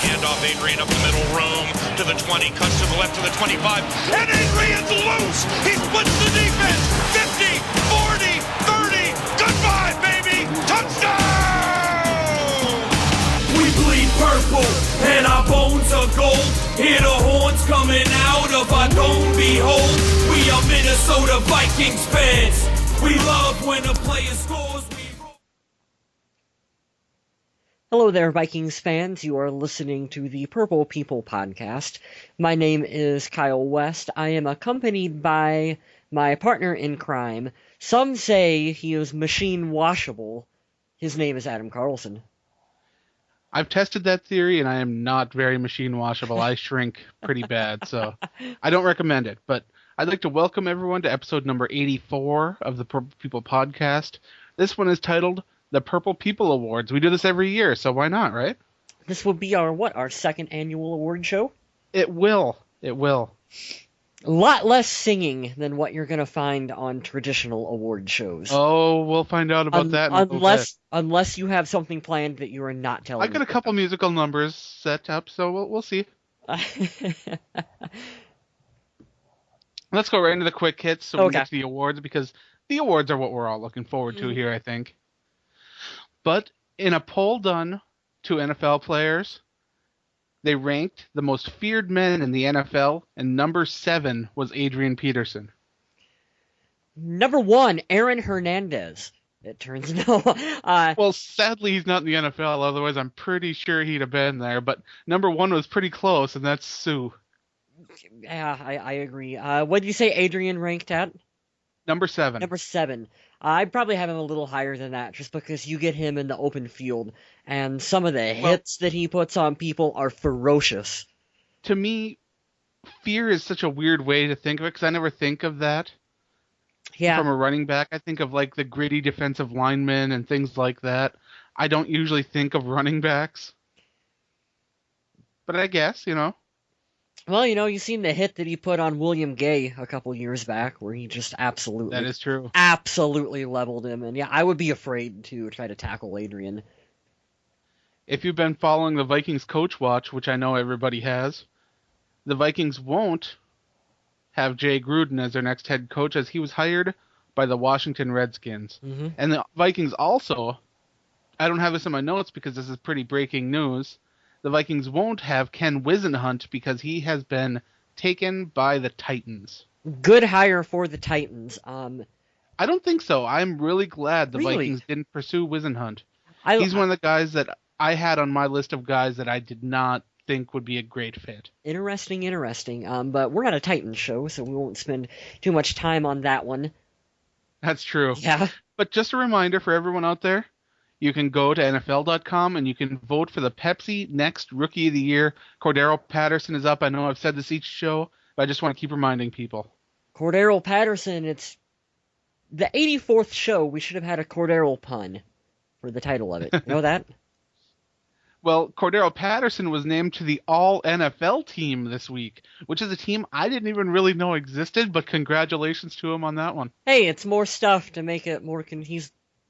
Handoff, Adrian up the middle, room to the 20, cuts to the left to the 25, and Adrian's loose! He splits the defense! 50, 40, 30, goodbye, baby! Touchdown! We bleed purple, and our bones are gold. Hear the horns coming out of our dome, behold. We are Minnesota Vikings fans. We love when a player scores. Hello there, Vikings fans. You are listening to the Purple People podcast. My name is Kyle West. I am accompanied by my partner in crime. Some say he is machine washable. His name is Adam Carlson. I've tested that theory, and I am not very machine washable. I shrink pretty bad, so I don't recommend it. But I'd like to welcome everyone to episode number 84 of the Purple People podcast. This one is titled the Purple People Awards. We do this every year, so why not, right? This will be our second annual award show? It will. It will. A lot less singing than what you're going to find on traditional award shows. Oh, we'll find out about that in a little bit. Unless you have something planned that you are not telling me. I've got a couple musical numbers set up, so we'll see. Let's go right into the quick hits so we can get to the awards, because the awards are what we're all looking forward to here, I think. But in a poll done to NFL players, they ranked the most feared men in the NFL, and number 7 was Adrian Peterson. Number 1, Aaron Hernandez. It turns out. Well, sadly, he's not in the NFL. Otherwise, I'm pretty sure he'd have been there. But number 1 was pretty close, and that's Sue. Yeah, I agree. What did you say Adrian ranked at? Number 7. Number 7. I'd probably have him a little higher than that, just because you get him in the open field, and some of the hits that he puts on people are ferocious. To me, fear is such a weird way to think of it, because I never think of that. Yeah. From a running back, I think of like the gritty defensive linemen and things like that. I don't usually think of running backs. But I guess, Well, you've seen the hit that he put on William Gay a couple years back, where he just absolutely... That is true. Absolutely leveled him. And yeah, I would be afraid to try to tackle Adrian. If you've been following the Vikings Coach Watch, which I know everybody has, the Vikings won't have Jay Gruden as their next head coach, as he was hired by the Washington Redskins. Mm-hmm. And the Vikings also, I don't have this in my notes because this is pretty breaking news, the Vikings won't have Ken Wisenhunt because he has been taken by the Titans. Good hire for the Titans. I don't think so. I'm really glad the Vikings didn't pursue Wisenhunt. He's one of the guys that I had on my list of guys that I did not think would be a great fit. Interesting. But we're not a Titans show, so we won't spend too much time on that one. That's true. Yeah. But just a reminder for everyone out there, you can go to NFL.com and you can vote for the Pepsi Next Rookie of the Year. Cordero Patterson is up. I know I've said this each show, but I just want to keep reminding people. Cordero Patterson, it's the 84th show. We should have had a Cordero pun for the title of it. You know that? Well, Cordero Patterson was named to the All-NFL team this week, which is a team I didn't even really know existed, but congratulations to him on that one. Hey, it's more stuff to make it more...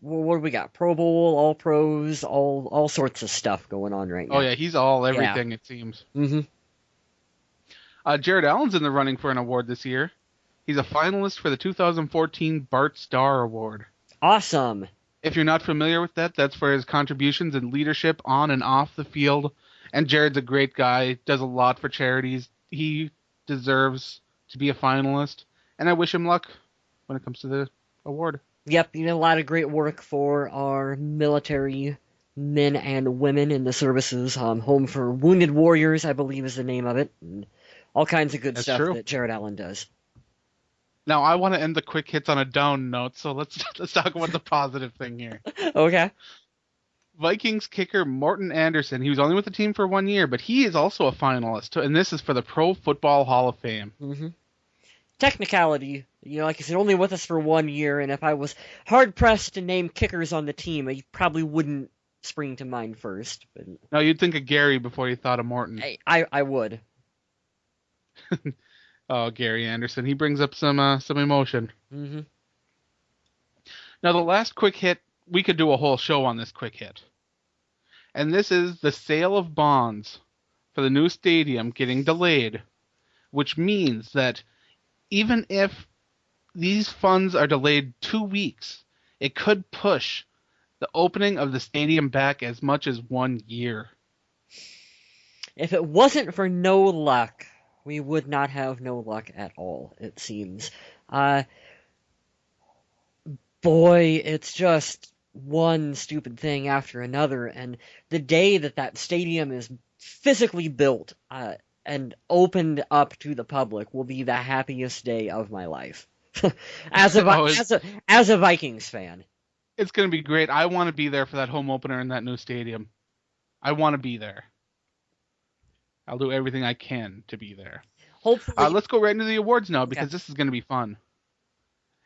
what do we got? Pro Bowl, All Pros, all sorts of stuff going on right now. Oh, yeah, he's everything, it seems. Mm-hmm. Jared Allen's in the running for an award this year. He's a finalist for the 2014 Bart Starr Award. Awesome. If you're not familiar with that, that's for his contributions and leadership on and off the field. And Jared's a great guy, does a lot for charities. He deserves to be a finalist, and I wish him luck when it comes to the award. Yep, a lot of great work for our military men and women in the services. Home for Wounded Warriors, I believe is the name of it. And all kinds of good stuff that Jared Allen does. Now, I want to end the quick hits on a down note, so let's talk about the positive thing here. Okay. Vikings kicker Morton Anderson. He was only with the team for 1 year, but he is also a finalist, and this is for the Pro Football Hall of Fame. Mm-hmm. Technicality, like I said, only with us for 1 year, and if I was hard-pressed to name kickers on the team, I probably wouldn't spring to mind first. But no, you'd think of Gary before you thought of Morton. I would. Oh, Gary Anderson. He brings up some emotion. Mm-hmm. Now, the last quick hit, we could do a whole show on this quick hit. And this is the sale of bonds for the new stadium getting delayed, which means that even if these funds are delayed 2 weeks, it could push the opening of the stadium back as much as 1 year. If it wasn't for no luck, we would not have no luck at all, it seems. Boy, it's just one stupid thing after another, and the day that stadium is physically built and opened up to the public will be the happiest day of my life. as a Oh, as a Vikings fan. it's going to be great. I want to be there for that home opener in that new stadium. I want to be there. I'll do everything I can to be there. Hopefully, Let's go right into the awards now because this is going to be fun.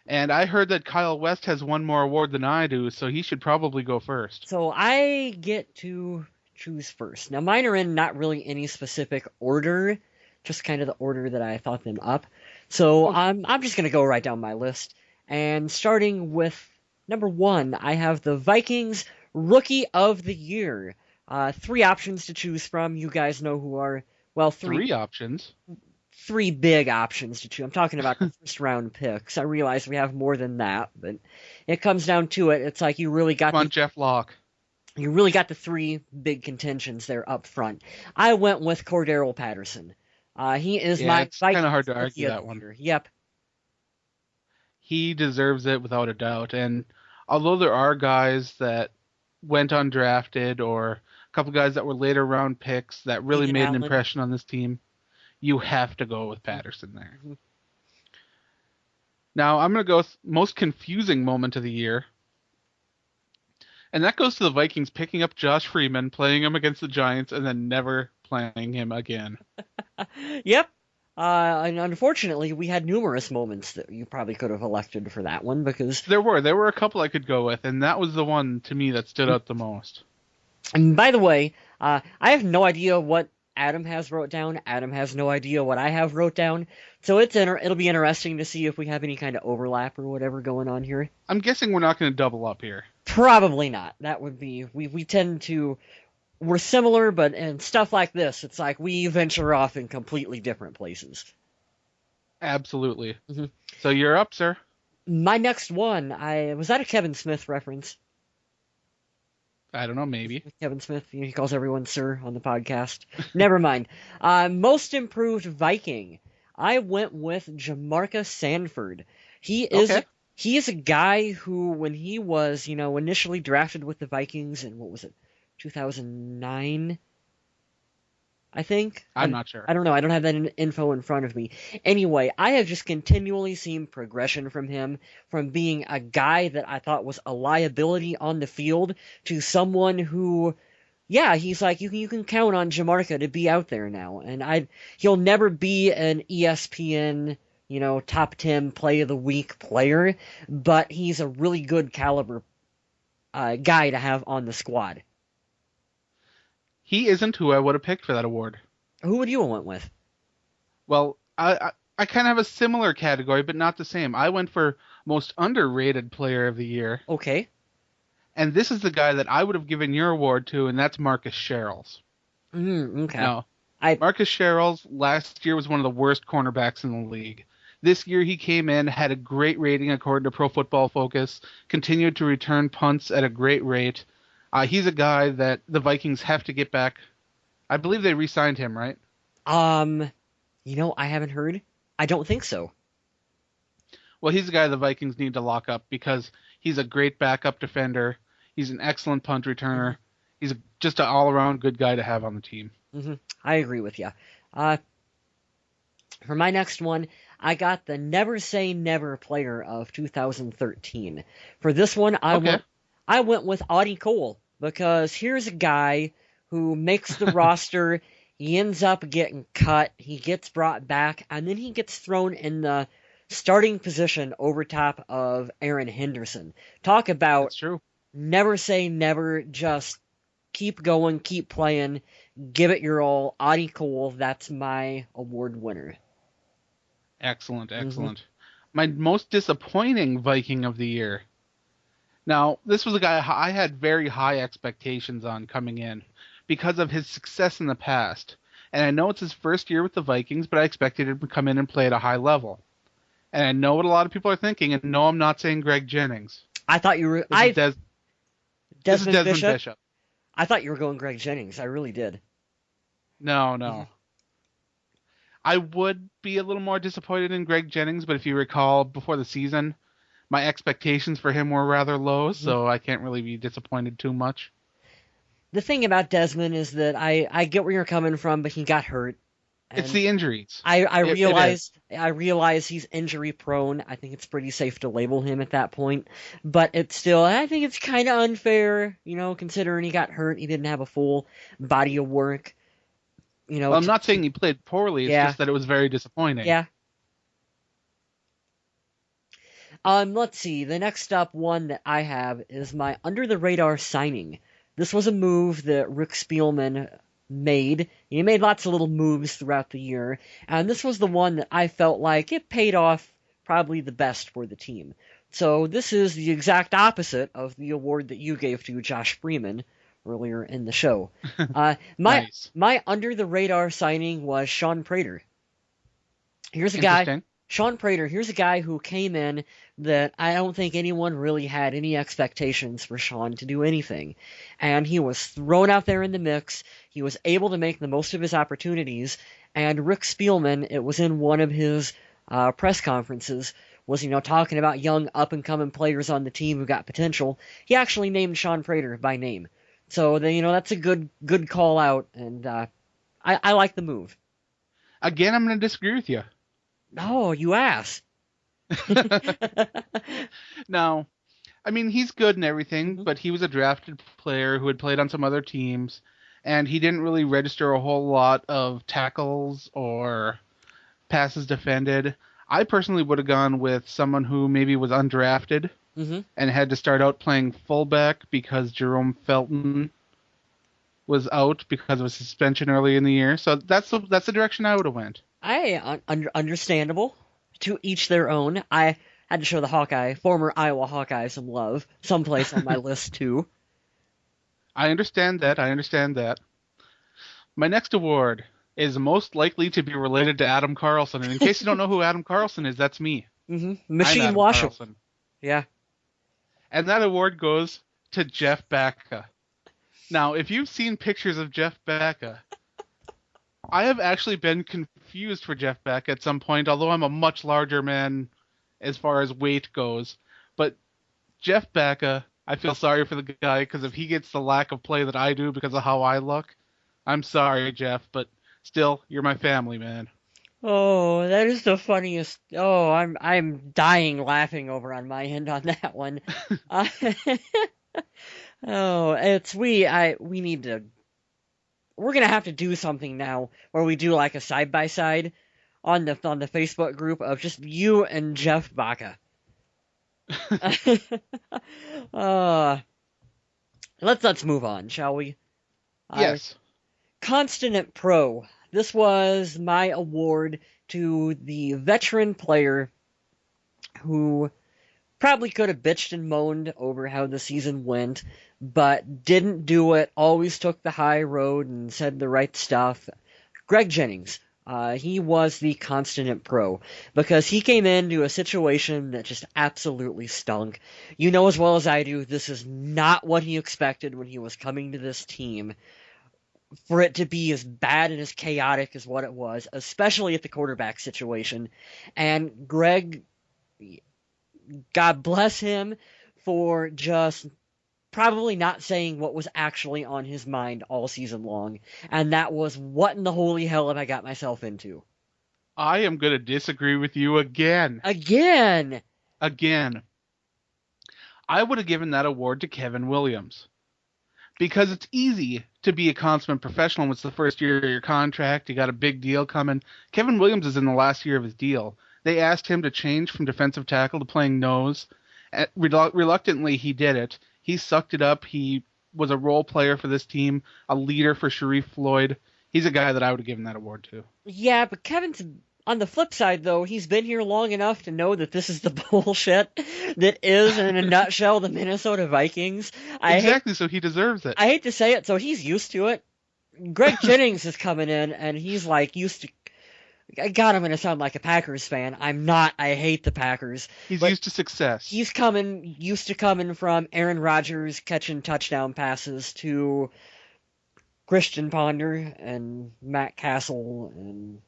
And I heard that Kyle West has one more award than I do, so he should probably go first. so I get to choose first. Now mine are in not really any specific order, just kind of the order that I thought them up. So I'm just gonna go right down my list, and starting with number 1, I have the Vikings Rookie of the Year. 3 options to choose from. You guys know who are, well, 3 options. 3 big options to choose. I'm talking about the first round picks. I realize we have more than that, but it comes down to it. It's like you really got Come on, Jeff Locke. You really got the 3 big contentions there up front. I went with Cordero Patterson. He is my it's kind of hard to argue Rookie that of the one. Year. Yep. He deserves it without a doubt. And although there are guys that went undrafted or a couple guys that were later round picks that really made an impression on this team, you have to go with Patterson there. Mm-hmm. Now, I'm going to go with most confusing moment of the year. And that goes to the Vikings picking up Josh Freeman, playing him against the Giants, and then never playing him again. Yep. And unfortunately, we had numerous moments that you probably could have elected for that one because... There were a couple I could go with, and that was the one to me that stood out the most. And by the way, I have no idea what Adam has wrote down. Adam has no idea what I have wrote down. So it'll be interesting to see if we have any kind of overlap or whatever going on here. I'm guessing we're not going to double up here. Probably not. That would be... We tend to... We're similar, but in stuff like this, it's like we venture off in completely different places. Absolutely. Mm-hmm. So you're up, sir. My next one, was that a Kevin Smith reference? I don't know, maybe. Kevin Smith, he calls everyone sir on the podcast. Never mind. Most improved Viking. I went with Jamarca Sanford. He is a guy who, when he was, initially drafted with the Vikings in, 2009, I think? I'm not sure. I don't know. I don't have that info in front of me. Anyway, I have just continually seen progression from him, from being a guy that I thought was a liability on the field to someone who, yeah, he's like, you can count on Jamarca to be out there now. And he'll never be an ESPN, top 10 play of the week player, but he's a really good caliber guy to have on the squad. He isn't who I would have picked for that award. Who would you have went with? Well, I kind of have a similar category, but not the same. I went for most underrated player of the year. Okay. And this is the guy that I would have given your award to, and that's Marcus Sherrills. Okay. No, Marcus Sherrills last year was one of the worst cornerbacks in the league. This year he came in, had a great rating according to Pro Football Focus, continued to return punts at a great rate. He's a guy that the Vikings have to get back. I believe they re-signed him, right? I haven't heard. I don't think so. Well, he's a guy the Vikings need to lock up because he's a great backup defender. He's an excellent punt returner. He's just an all-around good guy to have on the team. Mm-hmm. I agree with you. For my next one, I got the Never Say Never player of 2013. For this one, I went with Audie Cole. Because here's a guy who makes the roster, he ends up getting cut, he gets brought back, and then he gets thrown in the starting position over top of Aaron Henderson. Talk about That's true. Never say never, just keep going, keep playing, give it your all. Audie Cole, that's my award winner. Excellent. My most disappointing Viking of the year. Now, this was a guy I had very high expectations on coming in because of his success in the past. And I know it's his first year with the Vikings, but I expected him to come in and play at a high level. And I know what a lot of people are thinking, and no, I'm not saying Greg Jennings. I thought you were... This is Desmond Bishop? Bishop. I thought you were going Greg Jennings. I really did. No. I would be a little more disappointed in Greg Jennings, but if you recall, before the season, my expectations for him were rather low, so I can't really be disappointed too much. The thing about Desmond is that I get where you're coming from, but he got hurt. It's the injuries. I realize he's injury prone. I think it's pretty safe to label him at that point. But it's still, I think it's kind of unfair, considering he got hurt. He didn't have a full body of work. Well, I'm not saying he played poorly. It's just that it was very disappointing. Yeah. Let's see. The next up one that I have is my under-the-radar signing. This was a move that Rick Spielman made. He made lots of little moves throughout the year, and this was the one that I felt like it paid off probably the best for the team. So this is the exact opposite of the award that you gave to Josh Freeman earlier in the show. Nice. My under-the-radar signing was Sean Prater. Here's a guy... Sean Prater, here's a guy who came in that I don't think anyone really had any expectations for Sean to do anything. And he was thrown out there in the mix. He was able to make the most of his opportunities. And Rick Spielman, it was in one of his press conferences, was, talking about young up-and-coming players on the team who got potential. He actually named Sean Prater by name. So, that's a good call out, and I like the move. Again, I'm going to disagree with you. Oh, you ass. No. I mean, he's good and everything, but he was a drafted player who had played on some other teams, and he didn't really register a whole lot of tackles or passes defended. I personally would have gone with someone who maybe was undrafted and had to start out playing fullback because Jerome Felton was out because of a suspension early in the year. So that's the direction I would have went. Understandable. To each their own. I had to show the former Iowa Hawkeye some love, someplace on my list too. I understand that. My next award is most likely to be related to Adam Carlson. And in case you don't know who Adam Carlson is, that's me. Machine Washer. Yeah. And that award goes to Jeff Backa. Now, if you've seen pictures of Jeff Backa, I have actually been confused for Jeff Beck at some point, although I'm a much larger man as far as weight goes. But Jeff Backa, I feel sorry for the guy, because if he gets the lack of play that I do because of how I look, I'm sorry, Jeff, but still, you're my family, man. Oh, that is the funniest. Oh, I'm dying laughing over on my end on that one. We need to... We're going to have to do something now where we do like a side-by-side on the Facebook group of just you and Jeff Backa. Let's move on, shall we? Yes. Constant Pro. This was my award to the veteran player who probably could have bitched and moaned over how the season went, but didn't do it, always took the high road and said the right stuff. Greg Jennings. He was the Constant Pro because he came into a situation that just absolutely stunk. You know as well as I do, this is not what he expected when he was coming to this team. For it to be as bad and as chaotic as what it was, especially at the quarterback situation. And Greg, God bless him for just probably not saying what was actually on his mind all season long. And that was, what in the holy hell have I got myself into? I am going to disagree with you again. Again! I would have given that award to Kevin Williams. Because it's easy to be a consummate professional when it's the first year of your contract, you got a big deal coming. Kevin Williams is in the last year of his deal. They asked him to change from defensive tackle to playing nose. Reluctantly, he did it. He sucked it up. He was a role player for this team, a leader for Sharif Floyd. He's a guy that I would have given that award to. Yeah, but Kevin's... On the flip side, though, he's been here long enough to know that this is the bullshit that is, in a nutshell, the Minnesota Vikings. Exactly, so he deserves it. I hate to say it, so he's used to it. Greg Jennings is coming in, and he's like used to. God, I'm going to sound like a Packers fan. I'm not. I hate the Packers. He's But used to success. he's used to coming from Aaron Rodgers catching touchdown passes to Christian Ponder and Matt Castle and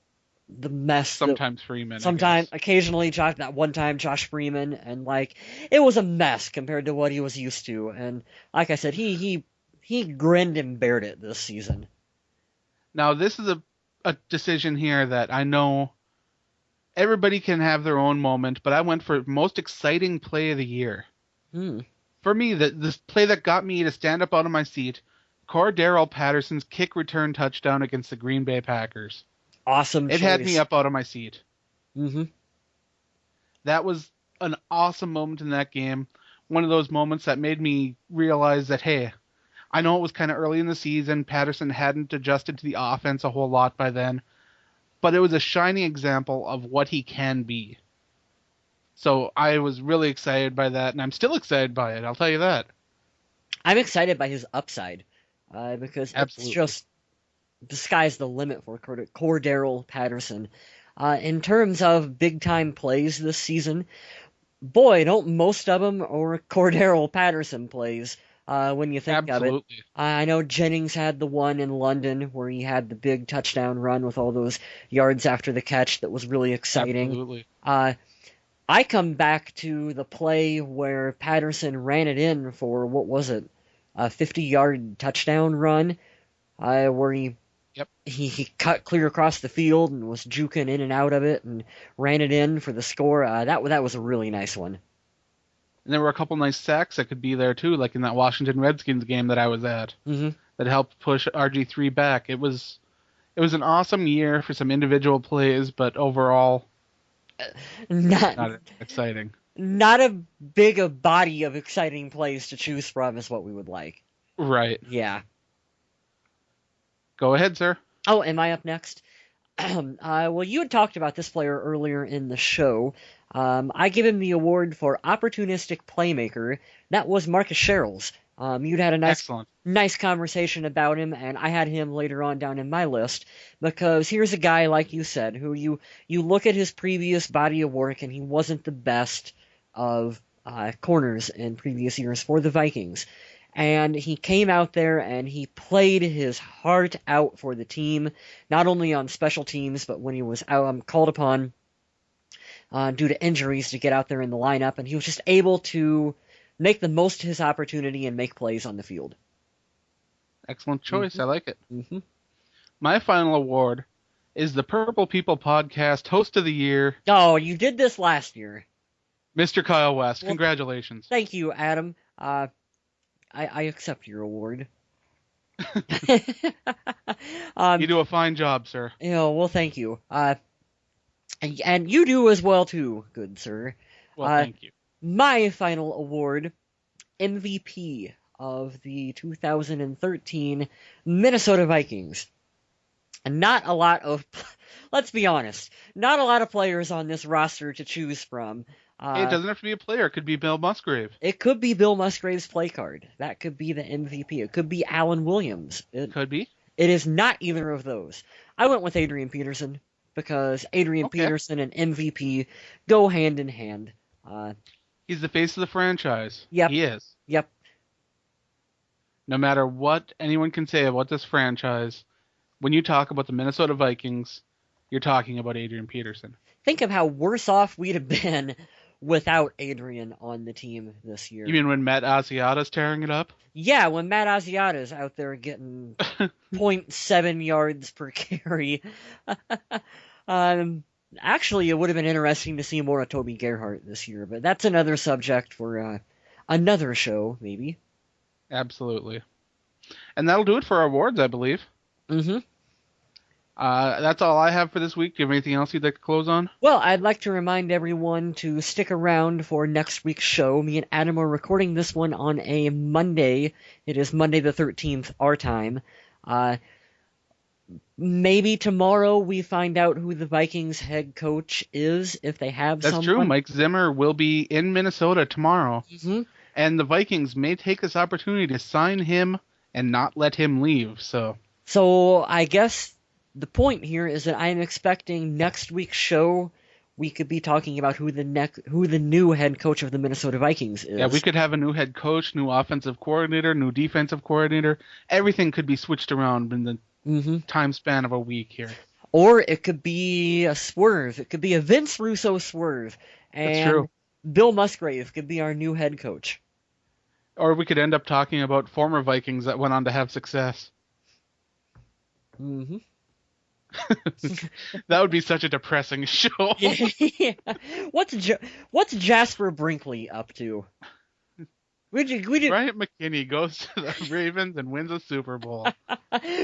the mess. Sometimes Freeman. Sometimes, occasionally, that one time Josh Freeman, and like it was a mess compared to what he was used to. And like I said, he grinned and bared it this season. Now this is a decision here that I know everybody can have their own moment, but I went for most exciting play of the year. For me, this play that got me to stand up out of my seat, Cordero Patterson's kick return touchdown against the Green Bay Packers. Awesome. It had me up out of my seat. That was an awesome moment in that game. One of those moments that made me realize that, hey, I know it was kind of early in the season. Patterson hadn't adjusted to the offense a whole lot by then, but it was a shining example of what he can be. So I was really excited by that, and I'm still excited by it. I'll tell you that. I'm excited by his upside because Absolutely. It's just the sky's the limit for Cordero Patterson. In terms of big-time plays this season, boy, don't most of them are Cordero Patterson plays. When you think of it. I know Jennings had the one in London where he had the big touchdown run with all those yards after the catch that was really exciting. Absolutely. I come back to the play where Patterson ran it in for, what was it, a 50-yard touchdown run where he cut clear across the field and was juking in and out of it and ran it in for the score. That was a really nice one. And there were a couple nice sacks that could be there too, like in that Washington Redskins game that I was at, that helped push RG3 back. It was an awesome year for some individual plays, but overall, not exciting. Not a big a body of exciting plays to choose from is what we would like. Right. Yeah. Go ahead, sir. Oh, am I up next? Well, you had talked about this player earlier in the show. I give him the award for opportunistic playmaker. That was Marcus Sherrills. You'd had a nice conversation about him, and I had him later on down in my list because here's a guy, like you said, who you look at his previous body of work, and he wasn't the best of corners in previous years for the Vikings. And he came out there and he played his heart out for the team, not only on special teams, but when he was called upon due to injuries to get out there in the lineup, and he was just able to make the most of his opportunity and make plays on the field. Excellent choice. I like it. My final award is the Purple People Podcast Host of the Year. Oh, you did this last year. Mr. Kyle West. Well, congratulations. Thank you, Adam. I accept your award. You do a fine job, sir. Well, thank you. And you do as well, too, good sir. Well, thank you. My final award, MVP of the 2013 Minnesota Vikings. And not a lot of, let's be honest, not a lot of players on this roster to choose from. It doesn't have to be a player. It could be Bill Musgrave. It could be Bill Musgrave's play card. That could be the MVP. It could be Alan Williams. It could be. It is not either of those. I went with Adrian Peterson because Adrian Peterson and MVP go hand in hand. He's the face of the franchise. Yep. He is. Yep. No matter what anyone can say about this franchise, when you talk about the Minnesota Vikings, you're talking about Adrian Peterson. Think of how worse off we'd have been without Adrian on the team this year. You mean when Matt Asiata's tearing it up? Yeah, when Matt Asiata's out there getting 0.7 yards per carry. Actually, it would have been interesting to see more of Toby Gerhart this year, but that's another subject for another show, maybe. Absolutely. And that'll do it for our awards, I believe. Mm-hmm. That's all I have for this week. Do you have anything else you'd like to close on? Well, I'd like to remind everyone to stick around for next week's show. Me and Adam are recording this one on a Monday. It is Monday the 13th, our time. Maybe tomorrow we find out who the Vikings head coach is, if they have someone. That's true. Mike Zimmer will be in Minnesota tomorrow. Mm-hmm. And the Vikings may take this opportunity to sign him and not let him leave. So So I guess the point here is that I am expecting next week's show we could be talking about who the new head coach of the Minnesota Vikings is. Yeah, we could have a new head coach, new offensive coordinator, new defensive coordinator. Everything could be switched around in the time span of a week here. Or it could be a swerve. It could be a Vince Russo swerve. That's And true. Bill Musgrave could be our new head coach. Or we could end up talking about former Vikings that went on to have success. Mm-hmm. That would be such a depressing show. Yeah. What's Jasper Brinkley up to? Bryant McKinney goes to the Ravens and wins a Super Bowl.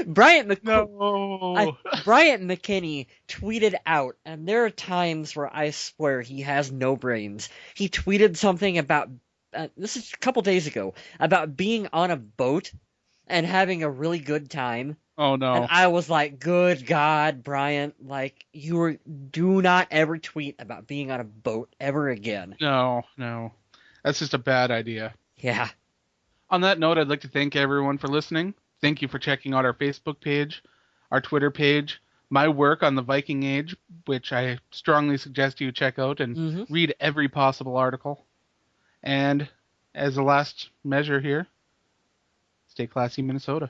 Bryant No. McKinney tweeted out, and there are times where I swear he has no brains. He tweeted something about this is a couple days ago about being on a boat and having a really good time. Oh no. And I was like, good God, Bryant, like, do not ever tweet about being on a boat ever again. No. That's just a bad idea. Yeah. On that note, I'd like to thank everyone for listening. Thank you for checking out our Facebook page, our Twitter page, my work on the Viking Age, which I strongly suggest you check out and read every possible article. And as a last measure here, stay classy, Minnesota.